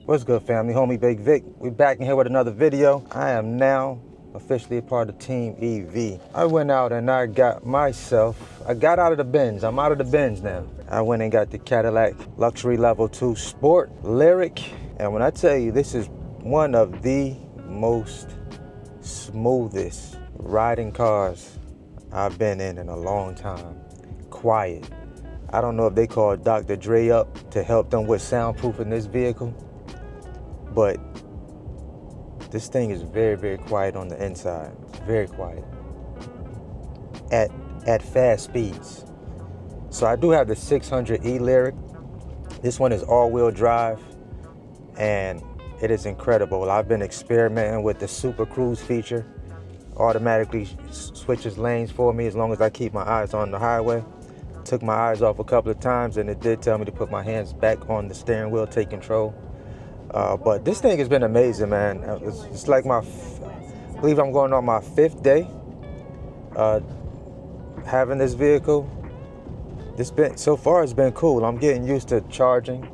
What's good, family? Homie Bigg Vic. We back in here with another video. I am now officially a part of Team EV. I went out and I got out of the Benz. I'm out of the Benz now. I went and got the Cadillac Luxury Level 2 Sport Lyriq. And when I tell you, this is one of the most smoothest riding cars I've been in a long time. Quiet. I don't know if they called Dr. Dre up to help them with soundproofing this vehicle, but this thing is very, very quiet on the inside. Very quiet. At fast speeds. So I do have the 600E Lyriq. This one is all-wheel drive, and it is incredible. I've been experimenting with the Super Cruise feature. Automatically switches lanes for me as long as I keep my eyes on the highway. Took my eyes off a couple of times, and it did tell me to put my hands back on the steering wheel, take control. But this thing has been amazing, man. It's like I believe I'm going on my 5th day having this vehicle. So far it's been cool. I'm getting used to charging.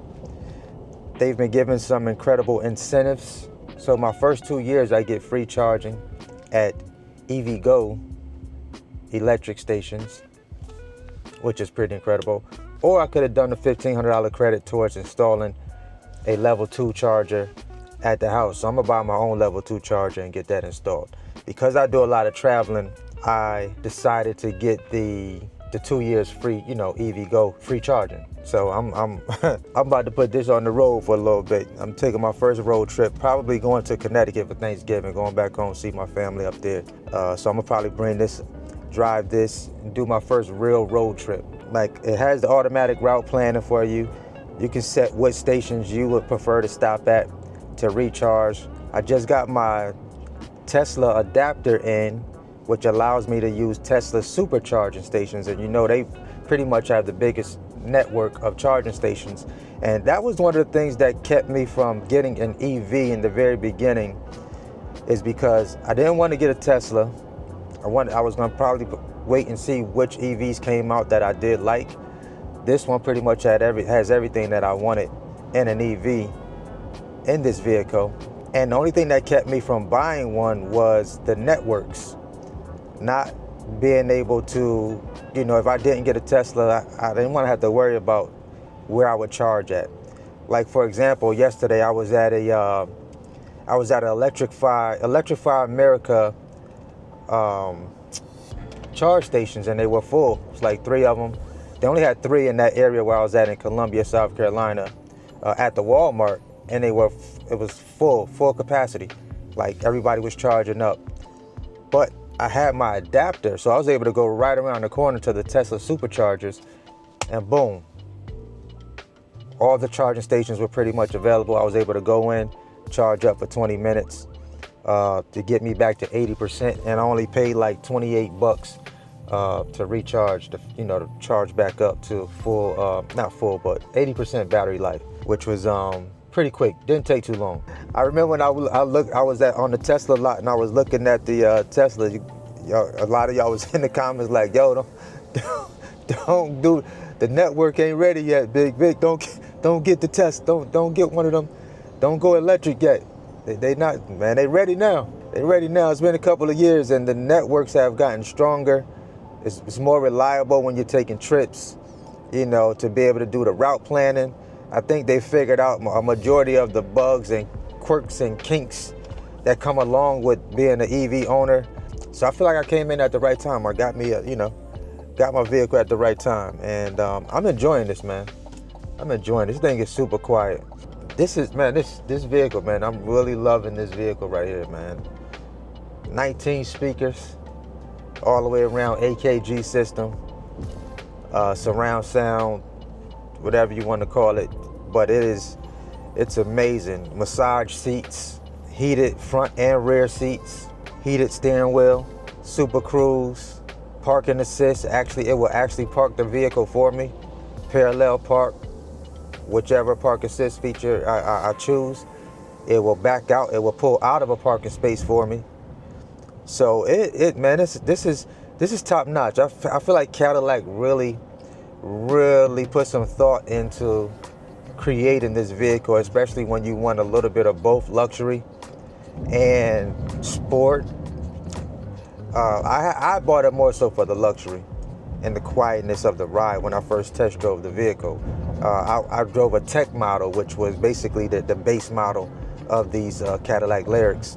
They've been giving some incredible incentives. So my first 2 years I get free charging at EVgo electric stations, which is pretty incredible. Or I could have done the $1,500 credit towards installing a level 2 charger at the house. So I'm gonna buy my own level 2 charger and get that installed. Because I do a lot of traveling, I decided to get the 2 years free, EVgo free charging. So I'm I'm about to put this on the road for a little bit. I'm taking my first road trip, probably going to Connecticut for Thanksgiving, going back home, see my family up there. So I'm gonna probably drive this, and do my first real road trip. Like, it has the automatic route planning for you. You can set what stations you would prefer to stop at to recharge. I just got my Tesla adapter in, which allows me to use Tesla supercharging stations. And they pretty much have the biggest network of charging stations. And that was one of the things that kept me from getting an EV in the very beginning, is because I didn't want to get a Tesla. I was gonna probably wait and see which EVs came out that I did like. This one pretty much has everything that I wanted in an EV in this vehicle. And the only thing that kept me from buying one was the networks. Not being able to, if I didn't get a Tesla, I didn't want to have to worry about where I would charge at. Like, for example, yesterday I was at an Electrify America charge stations, and they were full. It's like 3 of them. They only had 3 in that area where I was at in Columbia, South Carolina, at the Walmart, and it was full capacity. Like, everybody was charging up. But I had my adapter, so I was able to go right around the corner to the Tesla superchargers, and boom, all the charging stations were pretty much available. I was able to go in, charge up for 20 minutes to get me back to 80%, and I only paid like $28 to recharge, to charge back up to full, not full, but 80% battery life, which was pretty quick. Didn't take too long. I remember when I was on the Tesla lot, and I was looking at the Tesla. A lot of y'all was in the comments like, "Yo, don't do, the network ain't ready yet, Bigg Vic. Don't get the Tesla. Don't get one of them. Don't go electric yet." They not, man. They ready now. They ready now. It's been a couple of years, and the networks have gotten stronger. It's more reliable when you're taking trips, to be able to do the route planning. I think they figured out a majority of the bugs and quirks and kinks that come along with being an EV owner. So I feel like I came in at the right time. I got me got my vehicle at the right time. And I'm enjoying this, man. I'm enjoying this. This thing is super quiet. This vehicle, man, I'm really loving this vehicle right here, man. 19 speakers all the way around, AKG system, surround sound, whatever you want to call it. But it's amazing. Massage seats, heated front and rear seats, heated steering wheel, Super Cruise, parking assist. Actually, it will actually park the vehicle for me. Parallel park, whichever park assist feature I choose. It will back out. It will pull out of a parking space for me. So man, this is top notch. I feel like Cadillac really put some thought into creating this vehicle, especially when you want a little bit of both luxury and sport. I bought it more so for the luxury and the quietness of the ride when I first test drove the vehicle. I drove a tech model, which was basically the base model of these Cadillac Lyriqs.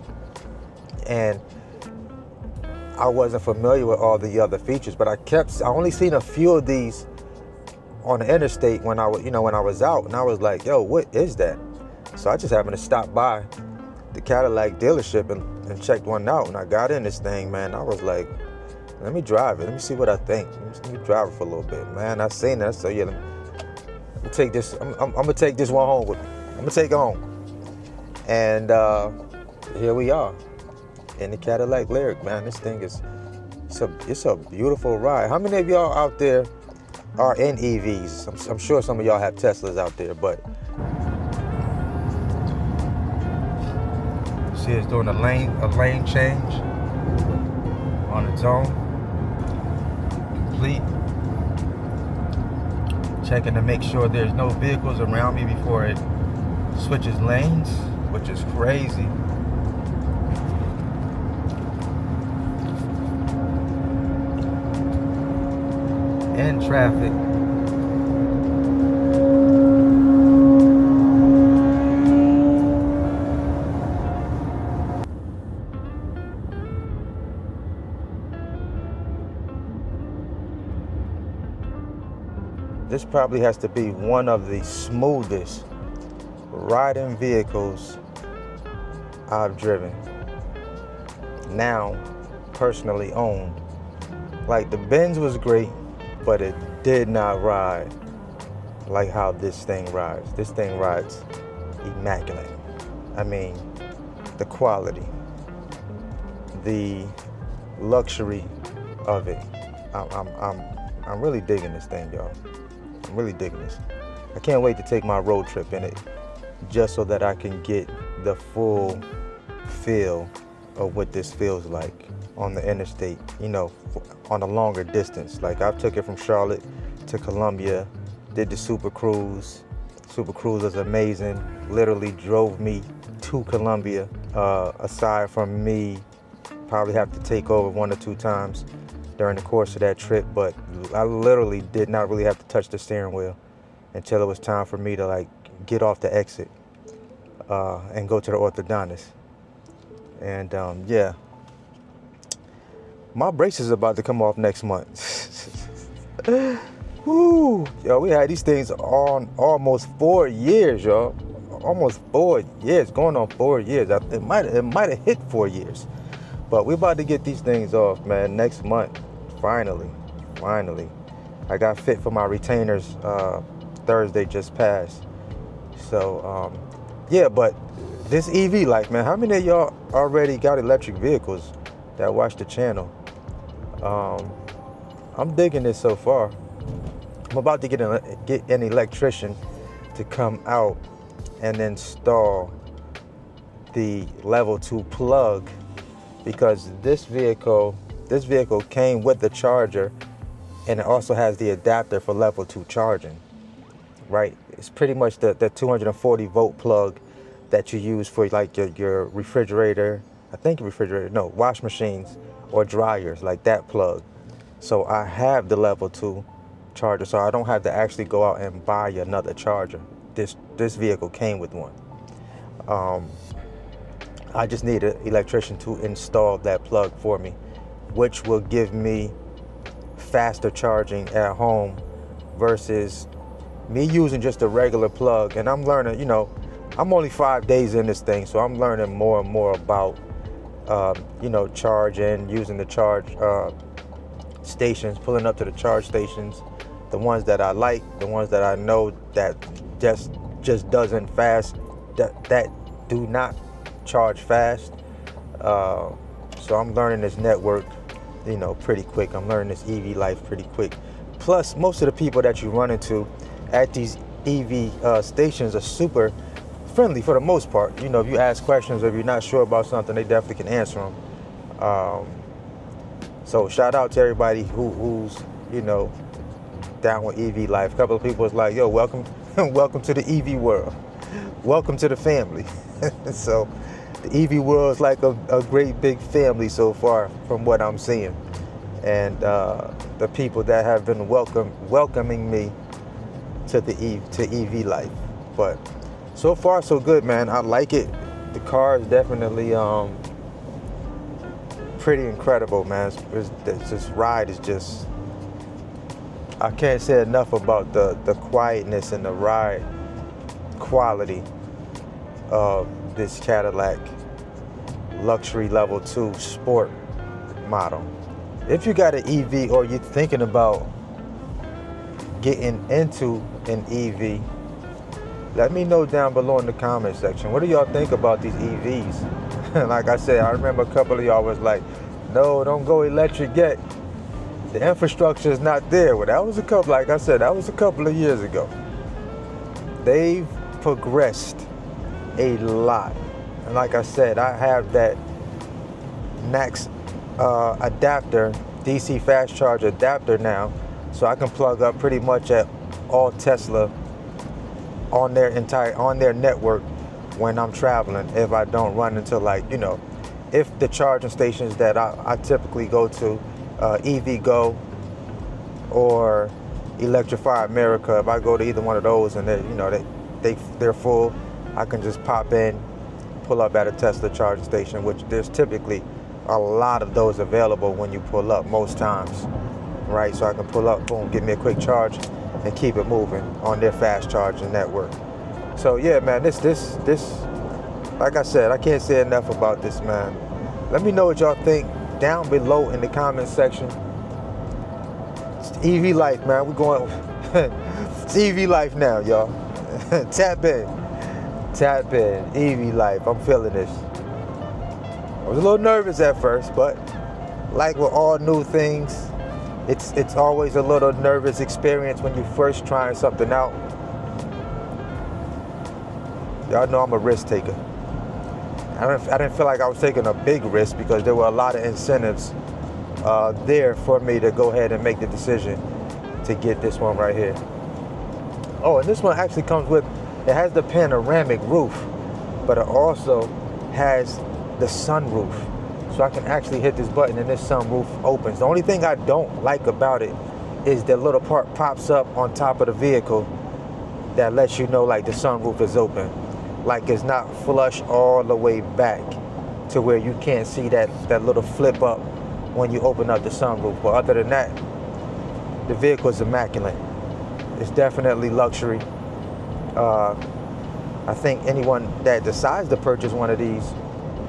And I wasn't familiar with all the other features, but I only seen a few of these on the interstate when I was out, and I was like, yo, what is that? So I just happened to stop by the Cadillac dealership and checked one out, and I got in this thing, man. I was like, let me drive it. Let me see what I think. Let me drive it for a little bit, man. I seen that, so yeah, let me take this. I'm gonna take this one home with me. I'm gonna take it home. And here we are in the Cadillac Lyriq, man. This thing is, it's a beautiful ride. How many of y'all out there are in EVs? I'm sure some of y'all have Teslas out there, but see, it's doing a lane change on its own, complete. Checking to make sure there's no vehicles around me before it switches lanes, which is crazy. In traffic. This probably has to be one of the smoothest riding vehicles I've driven. Now, personally owned. Like, the Benz was great, but it did not ride like how this thing rides. This thing rides immaculate. I mean, the quality, the luxury of it. I'm really digging this thing, y'all. I'm really digging this. I can't wait to take my road trip in it, just so that I can get the full feel of what this feels like on the interstate, you know, on a longer distance. Like, I took it from Charlotte to Columbia, did the Super Cruise. Super Cruise was amazing. Literally drove me to Columbia. Aside from me probably have to take over 1 or 2 times during the course of that trip, but I literally did not really have to touch the steering wheel until it was time for me to, like, get off the exit and go to the orthodontist. And yeah, my brace is about to come off next month. Woo. Yo, we had these things on almost 4 years, y'all. Almost 4 years, going on 4 years. It might have hit 4 years. But we're about to get these things off, man, next month. Finally. I got fit for my retainers Thursday just passed. So, yeah, but this EV life, man, how many of y'all already got electric vehicles that watch the channel? I'm digging this so far. I'm about to get an electrician to come out and install the level 2 plug, because this vehicle came with the charger, and it also has the adapter for level 2 charging, right? It's pretty much the 240 volt plug that you use for, like, your refrigerator, wash machines or dryers, like that plug. So I have the level 2 charger, so I don't have to actually go out and buy another charger. This vehicle came with one. I just need an electrician to install that plug for me, which will give me faster charging at home versus me using just a regular plug. And I'm learning, you know, I'm only 5 days in this thing, so I'm learning more and more about, you know, charging, using the charge stations, pulling up to the charge stations, the ones that I like, the ones that I know that just doesn't fast, that do not charge fast. So I'm learning this network, you know, pretty quick. I'm learning this EV life pretty quick. Plus, most of the people that you run into at these EV stations are super friendly for the most part. You know, if you ask questions or if you're not sure about something, they definitely can answer them. So shout out to everybody who's, you know, down with EV life. A couple of people was like, yo, welcome Welcome to the EV world. Welcome to the family. So the EV world is like a great big family so far from what I'm seeing. And the people that have been welcoming me to EV life. But so far so good, man. I like it. The car is definitely pretty incredible, man. This ride is just, I can't say enough about the quietness and the ride quality of this Cadillac luxury level 2 sport model. If you got an EV or you're thinking about getting into an EV, let me know down below in the comment section. What do y'all think about these EVs? Like I said, I remember a couple of y'all was like, no, don't go electric yet. The infrastructure is not there. Well, that was a couple of years ago. They've progressed a lot. And like I said, I have that NACS adapter, DC fast charge adapter now, so I can plug up pretty much at all Tesla on their network when I'm traveling, if I don't run into, like, you know, if the charging stations that I typically go to, EV Go or Electrify America, if I go to either one of those and they're full, I can just pop in, pull up at a Tesla charging station, which there's typically a lot of those available when you pull up most times, right? So I can pull up, boom, give me a quick charge and keep it moving on their fast charging network. So yeah, man, this, like I said, I can't say enough about this, man. Let me know what y'all think down below in the comment section. It's EV life, man. We're going, it's EV life now, y'all. Tap in, EV life. I'm feeling this. I was a little nervous at first, but like with all new things, it's always a little nervous experience when you first trying something out. Y'all know I'm a risk taker. I didn't feel like I was taking a big risk because there were a lot of incentives there for me to go ahead and make the decision to get this one right here. Oh, and this one actually comes with, it has the panoramic roof, but it also has the sunroof. So I can actually hit this button and this sunroof opens. The only thing I don't like about it is the little part pops up on top of the vehicle that lets you know, like, the sunroof is open. Like, it's not flush all the way back to where you can't see that little flip up when you open up the sunroof. But other than that, the vehicle is immaculate. It's definitely luxury. I think anyone that decides to purchase one of these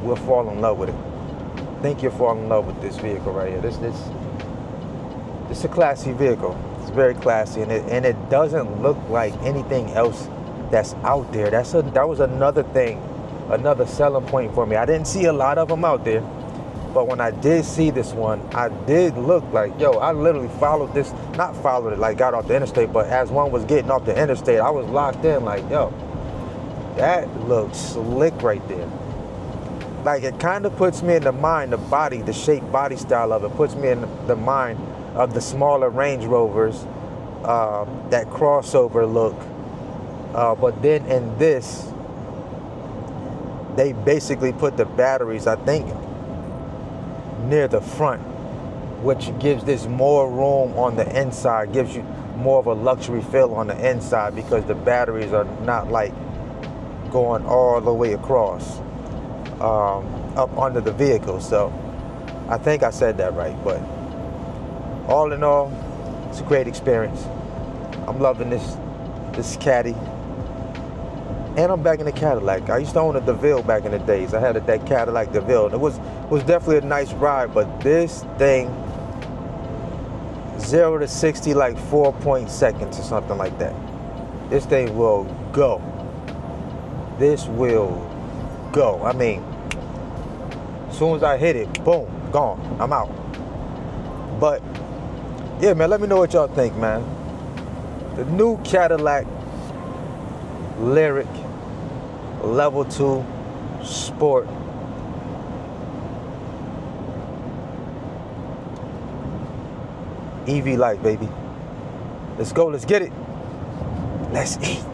will fall in love with it. I think you'll fall in love with this vehicle right here. This is a classy vehicle. It's very classy, and it doesn't look like anything else that's out there. That was another thing, another selling point for me. I didn't see a lot of them out there, but when I did see this one, I did look like, yo, I literally followed this, not followed it like got off the interstate, but as one was getting off the interstate, I was locked in like, yo, that looks slick right there. Like, it kind of puts me in the mind, the body, the shape, body style of it, puts me in the mind of the smaller Range Rovers, that crossover look. But then in this, they basically put the batteries, I think, near the front, which gives this more room on the inside, gives you more of a luxury feel on the inside because the batteries are not like going all the way across up under the vehicle. So I think I said that right, but all in all, it's a great experience. I'm loving this Caddy. And I'm back in the Cadillac. I used to own a DeVille back in the days. I had that Cadillac DeVille. It was definitely a nice ride, but this thing, 0 to 60 like 4 seconds or something like that. This thing will go. This will go. I mean, as soon as I hit it, boom, gone. I'm out. But yeah, man, let me know what y'all think, man. The new Cadillac Lyriq Level 2 Sport. EV life, baby. Let's go, let's get it. Let's eat.